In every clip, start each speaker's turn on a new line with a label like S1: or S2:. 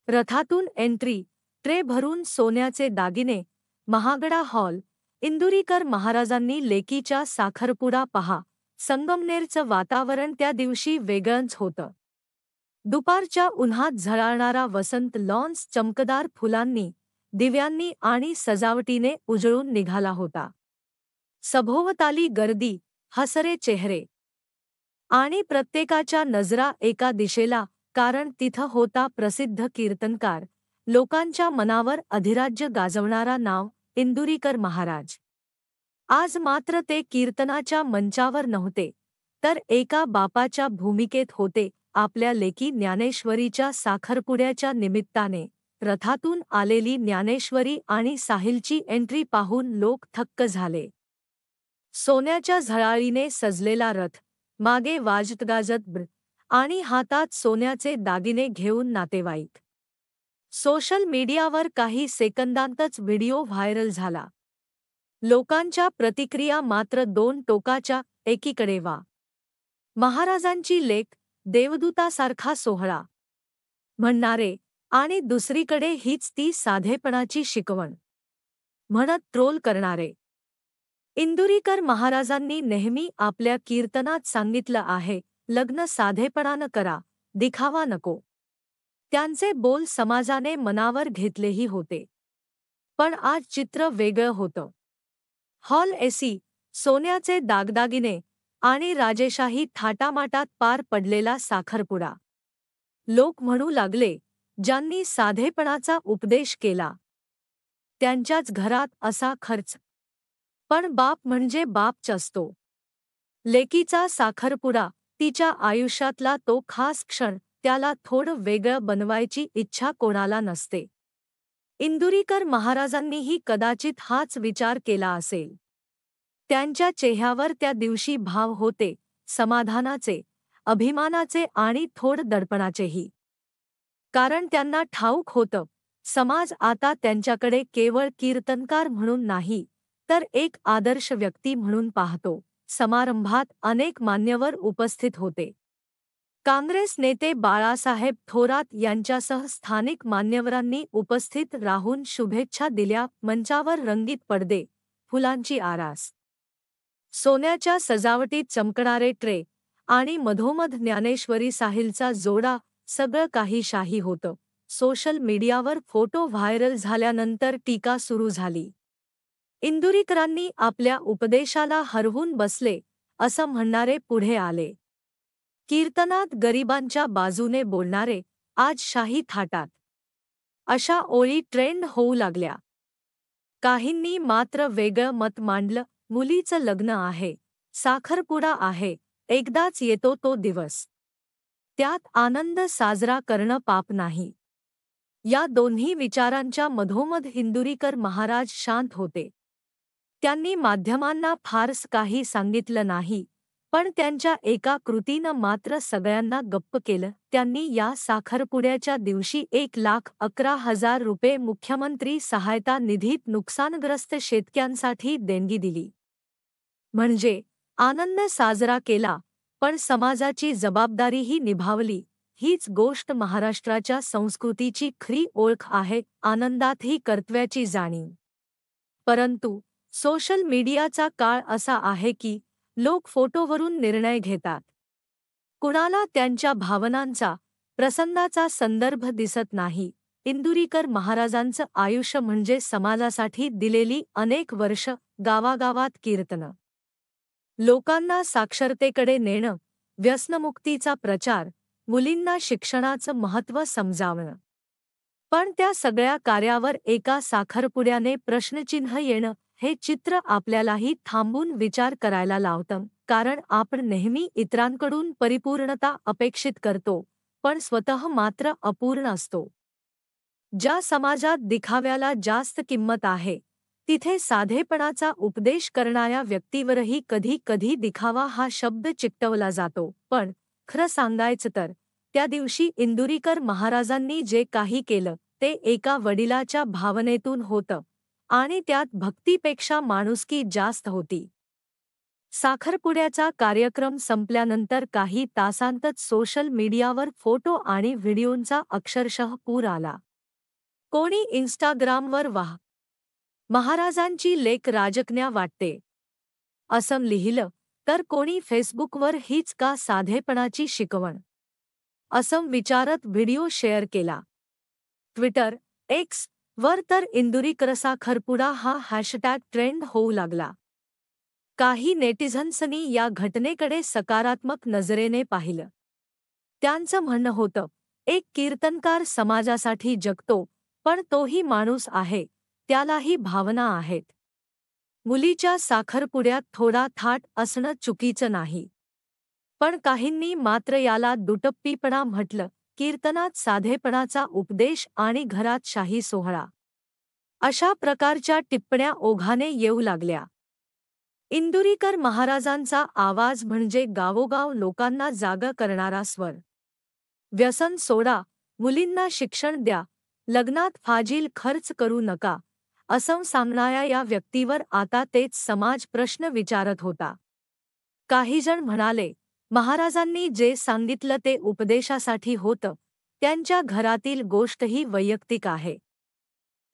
S1: रथातून entry, tray भरून सोन्याचे दागिने, महागडा हॉल. इंदुरीकर महाराजांनी लेकीच्या साखरपुडा पहा. संगमनेरचं वातावरण त्या दिवशी वेगळंच होतं. दुपारच्या उन्हात झळाळणारा वसंत लॉन्स चमकदार फुलांनी, दिव्यांनी आणि सजावटीने उजळून निघाला होता. सभोवताली गर्दी, हसरे चेहरे आणि प्रत्येकाच्या नजरा एका दिशेला, कारण तिथं होता प्रसिद्ध कीर्तनकार, लोकांच्या मनावर अधिराज्य गाजवणारा नाव, इंदुरीकर महाराज. आज मात्र ते कीर्तनाच्या मंचावर नव्हते, तर एका बापाच्या भूमिकेत होते. आपल्या लेकी ज्ञानेश्वरीच्या साखरपुड्याच्या निमित्ताने रथातून आलेली ज्ञानेश्वरी आणि साहिलची एंट्री पाहून लोक थक्क झाले. सोन्याच्या झळाळीने सजलेला रथ, मागे वाजतगाजत आणि हातात सोन्याचे दागिने घेऊन नातेवाईक. सोशल मीडियावर काही सेकंदांतच व्हिडिओ व्हायरल झाला. लोकांच्या प्रतिक्रिया मात्र दोन टोकाच्या. एकीकडे वा, महाराजांची लेक, देवदूतासारखा सोहळा म्हणणारे, आणि दुसरीकडे हीच ती साधेपणाची शिकवण म्हणत ट्रोल करणारे. इंदुरीकर महाराजांनी नेहमी आपल्या कीर्तनात सांगितलं आहे, लग्न साधेपणानं करा, दिखावा नको. त्यांचे बोल समाजाने मनावर घेतलेही होते. पण आज चित्र वेगळं होतं. हॉल एसी, सोन्याचे दागदागिने आणि राजेशाही थाटामाटात पार पडलेला साखरपुडा. लोक म्हणू लागले, ज्यांनी साधेपणाचा उपदेश केला त्यांच्याच घरात असा खर्च. पण बाप म्हणजे बापच असतो. लेकीचा साखरपुडा, तिच्या आयुष्यातला तो खास क्षण, त्याला थोडं वेगळं बनवायची इच्छा कोणाला नसते. इंदुरीकर महाराजांनीही कदाचित हाच विचार केला असेल. त्यांच्या चेहऱ्यावर त्या दिवशी भाव होते, समाधानाचे, अभिमानाचे आणि थोडं दडपणाचेही. कारण त्यांना ठाऊक होतं, समाज आता त्यांच्याकडे केवळ कीर्तनकार म्हणून नाही, तर एक आदर्श व्यक्ती म्हणून पाहतो. समारंभात अनेक मान्यवर उपस्थित होते. काँग्रेस नेते बाळासाहेब थोरात यांच्यासह स्थानिक मान्यवरांनी उपस्थित राहून शुभेच्छा दिल्या. मंचावर रंगीत पडदे, फुलांची आरास, सोन्याच्या सजावटीत चमकणारे ट्रे आणि मधोमध ज्ञानेश्वरी साहिलचा जोडा, सगळं काही शाही होतं. सोशल मीडियावर फोटो व्हायरल झाल्यानंतर टीका सुरू झाली. इंदुरीकरांनी आपल्या उपदेशाला हरवून बसले असं म्हणणारे पुढे आले. कीर्तनात गरिबांच्या बाजूने बोलणारे, आज शाही थाटात, अशा ओळी ट्रेंड होऊ लागल्या. काहींनी मात्र वेगळं मत मांडलं. मुलीचं लग्न आहे, साखरपुडा आहे, एकदाच येतो तो दिवस, त्यात आनंद साजरा करणं पाप नाही. या दोन्ही विचारांच्या मधोमध इंदुरीकर महाराज शांत होते. त्यांनी माध्यमांना फारस काही सांगितलं नाही, पण त्यांच्या एका कृतीनं मात्र सगळ्यांना गप्प केलं. त्यांनी या साखरपुड्याच्या दिवशी 1,11,000 रुपये मुख्यमंत्री सहायता निधीत नुकसानग्रस्त शेतकऱ्यांसाठी देणगी दिली. म्हणजे आनंद साजरा केला, पण समाजाची जबाबदारीही निभावली. हीच गोष्ट महाराष्ट्राच्या संस्कृतीची खरी ओळख आहे, आनंदातही कर्तव्याची जाणीव. परंतु सोशल मीडियाचा काळ असा आहे की लोक फोटोवरून निर्णय घेतात. कुणाला त्यांच्या भावनांचा, प्रसंगाचा संदर्भ दिसत नाही. इंदुरीकर महाराजांचं आयुष्य म्हणजे समाजासाठी दिलेली अनेक वर्ष, गावागावात कीर्तनं, लोकांना साक्षरतेकडे नेणं, व्यसनमुक्तीचा प्रचार, मुलींना शिक्षणाचं महत्त्व समजावणं. पण त्या सगळ्या कार्यावर एका साखरपुड्याने प्रश्नचिन्ह येणं, हे चित्र आपल्यालाही थांबून विचार करायला लावतं. कारण आपण नेहमी इतरांकडून परिपूर्णता अपेक्षित करतो, पण स्वतः मात्र अपूर्ण असतो. ज्या समाजात दिखाव्याला जास्त किंमत आहे, तिथे साधेपणाचा उपदेश करणाऱ्या व्यक्तीवरही कधी कधी दिखावा हा शब्द चिकटवला जातो. पण खरं सांगायचं तर त्या दिवशी इंदुरीकर महाराजांनी जे काही केलं ते एका वडिलाच्या भावनेतून होतं, आणि त्यात भक्तीपेक्षा माणुसकी जास्त होती. साखरपुड्याचा कार्यक्रम संपल्यानंतर काही तासांतच सोशल मीडियावर फोटो आणि व्हिडिओंचा अक्षरशः पूर आला. कोणी इन्स्टाग्रामवर वाह, महाराजांची लेक राजकन्या वाटते, असं लिहिलं, तर कोणी फेसबुकवर हीच का साधेपणाची शिकवण, असं विचारत व्हिडिओ शेअर केला. ट्विटर, एक्स वर तर इंदुरीकर साखरपुडा हा हॅशटॅग ट्रेंड होऊ लागला. काही नेटिझन्सनी या घटनेकडे सकारात्मक नजरेने पाहिलं. त्यांचं म्हणणं होतं, एक कीर्तनकार समाजासाठी जगतो, पण तोही माणूस आहे, त्यालाही भावना आहेत. मुलीच्या साखरपुड्यात थोडा थाट असणं चुकीचं नाही. पण काहींनी मात्र याला दुटप्पीपणा म्हटलं. कीर्तनात साधेपणाचा उपदेश आणि घरात शाही सोहळा, अशा प्रकारच्या टिप्पण्या ओघाने येऊ लागल्या. इंदुरीकर महाराजांचा आवाज म्हणजे गावोगाव लोकांना जागा करणारा स्वर. व्यसन सोडा, मुलींना शिक्षण द्या, लग्नात फाजील खर्च करू नका, असं सांगणाऱ्या या व्यक्तीवर आता तेच समाज प्रश्न विचारत होता. काहीजण म्हणाले, महाराजांनी जे सांगितलं ते उपदेशासाठी होतं, त्यांच्या घरातील गोष्टही वैयक्तिक आहे.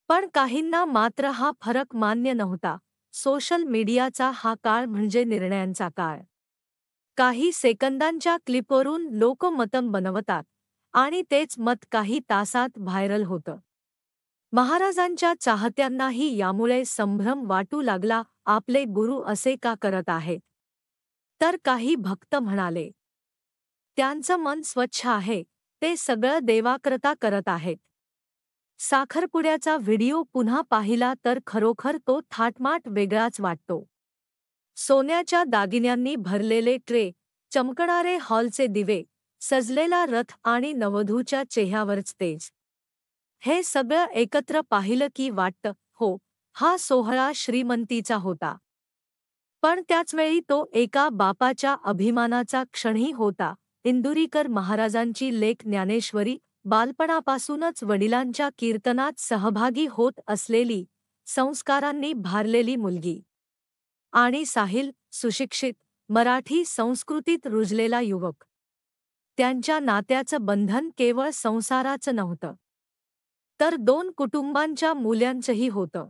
S1: पण काहींना मात्र हा फरक मान्य नव्हता. सोशल मीडियाचा हा काळ म्हणजे निर्णयांचा काळ. काही सेकंदांच्या क्लिपवरून लोक मतं बनवतात आणि तेच मत काही तासात व्हायरल होतं. महाराजांच्या चाहत्यांनाही यामुळे संभ्रम वाटू लागला. आपले गुरु असे का करत आहेत? तर काही भक्त म्हणाले, त्यांचं मन स्वच्छ आहे, ते सगळं देवाकरता करत आहेत. साखरपुड्याचा व्हिडिओ पुन्हा पाहिला तर खरोखर तो थाटमाट वेगळाच वाटतो. सोन्याच्या दागिन्यांनी भरलेले ट्रे, चमकणारे हॉलचे दिवे, सजलेला रथ आणि नववधूच्या चेहऱ्यावरच तेज. हे सगळं एकत्र पाहिलं की वाटतं, हो, हा सोहळा श्रीमंतीचा होता. पण त्याचवेळी तो एका बापाच्या अभिमानाचा क्षणही होता. इंदुरीकर महाराजांची लेक ज्ञानेश्वरी, बालपणापासूनच वडिलांच्या कीर्तनात सहभागी होत असलेली, संस्कारांनी भारलेली मुलगी. आणि साहिल, सुशिक्षित, मराठी संस्कृतीत रुजलेला युवक. त्यांच्या नात्याचं बंधन केवळ संसाराचं नव्हतं, तर दोन कुटुंबांच्या मूल्यांचंही होतं.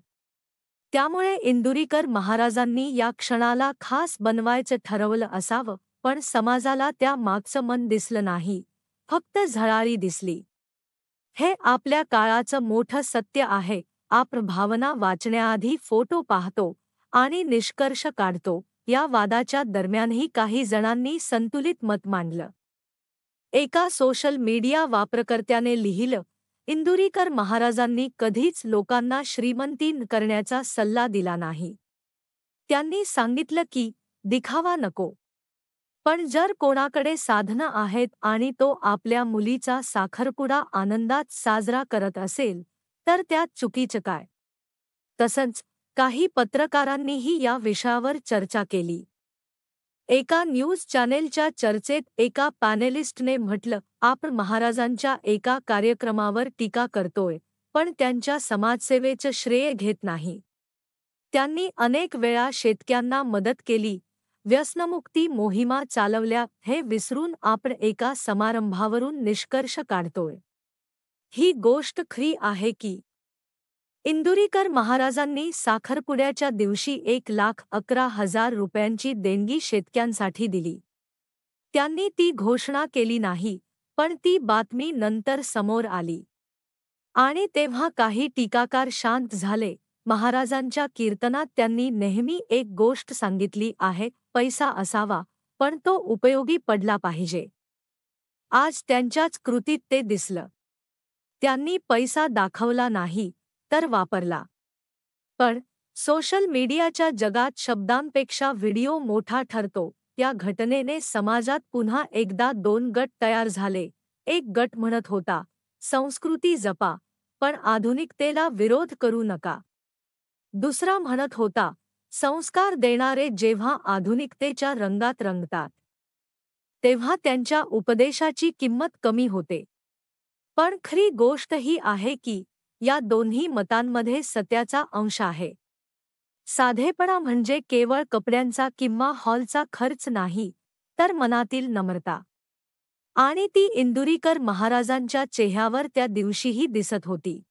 S1: त्यामुळे इंदुरीकर महाराजांनी या क्षणाला खास बनवायचं ठरवलं असावं, पण समाजाला त्या मागचं मन दिसलं नाही, फक्त झळाळी दिसली. हे आपल्या काळाचं मोठं सत्य आहे. आपण भावना वाचण्याआधी फोटो पाहतो आणि निष्कर्ष काढतो. या वादाच्या दरम्यानही काही जणांनी संतुलित मत मांडलं. एका सोशल मीडिया वापरकर्त्याने लिहिलं, इंदुरीकर महाराजांनी कधीच लोकांना श्रीमंती करण्याचा सल्ला दिला नाही. त्यांनी सांगितलं की, दिखावा नको. पण जर कोणाकडे साधनं आहेत आणि तो आपल्या मुलीचा साखरपुडा आनंदात साजरा करत असेल, तर त्यात चुकीचं काय? तसंच काही पत्रकारांनीही या विषयावर चर्चा केली. एका न्यूज चॅनेलच्या चर्चेत एका पॅनेलिस्टने म्हटलं, आपण महाराजांच्या एका कार्यक्रमावर टीका करतोय, पण त्यांच्या समाजसेवेचं श्रेय घेत नाही. त्यांनी अनेक वेळा शेतकऱ्यांना मदत केली, व्यसनमुक्ती मोहिमा चालवल्या, हे विसरून आपण एका समारंभावरून निष्कर्ष काढतोय. ही गोष्ट खरी आहे की इंदुरीकर महाराजांनी साखरपुड्याच्या दिवशी 1,11,000 रुपयांची देणगी शेतकऱ्यांसाठी दिली. त्यांनी ती घोषणा केली नाही, पण ती बातमी नंतर समोर आली. आणि तेव्हा काही टीकाकार शांत झाले. महाराजांच्या कीर्तनात त्यांनी नेहमी एक गोष्ट सांगितली आहे, पैसा असावा, पण तो उपयोगी पडला पाहिजे. आज त्यांच्याच कृतीत ते दिसलं. त्यांनी पैसा दाखवला नाही, तर वापरला. पण सोशल मीडियाच्या जगात शब्दांपेक्षा व्हिडिओ मोठा ठरतो. या घटनेने समाजात पुन्हा एकदा दोन गट तयार झाले. एक गट म्हणत होता, संस्कृती जपा, पण आधुनिकतेला विरोध करू नका. दुसरा म्हणत होता, संस्कार देणारे जेव्हा आधुनिकतेच्या रंगात रंगतात, तेव्हा त्यांच्या उपदेशाची किंमत कमी होते. पण खरी गोष्ट ही आहे की या दोन्ही मतांमध्ये सत्याचा अंश आहे. साधेपणा म्हणजे केवळ कपड्यांचा किंवा हॉलचा खर्च नाही, तर मनातील नम्रता. आणि ती इंदुरीकर महाराजांच्या चेहऱ्यावर त्या दिवशीही दिसत होती.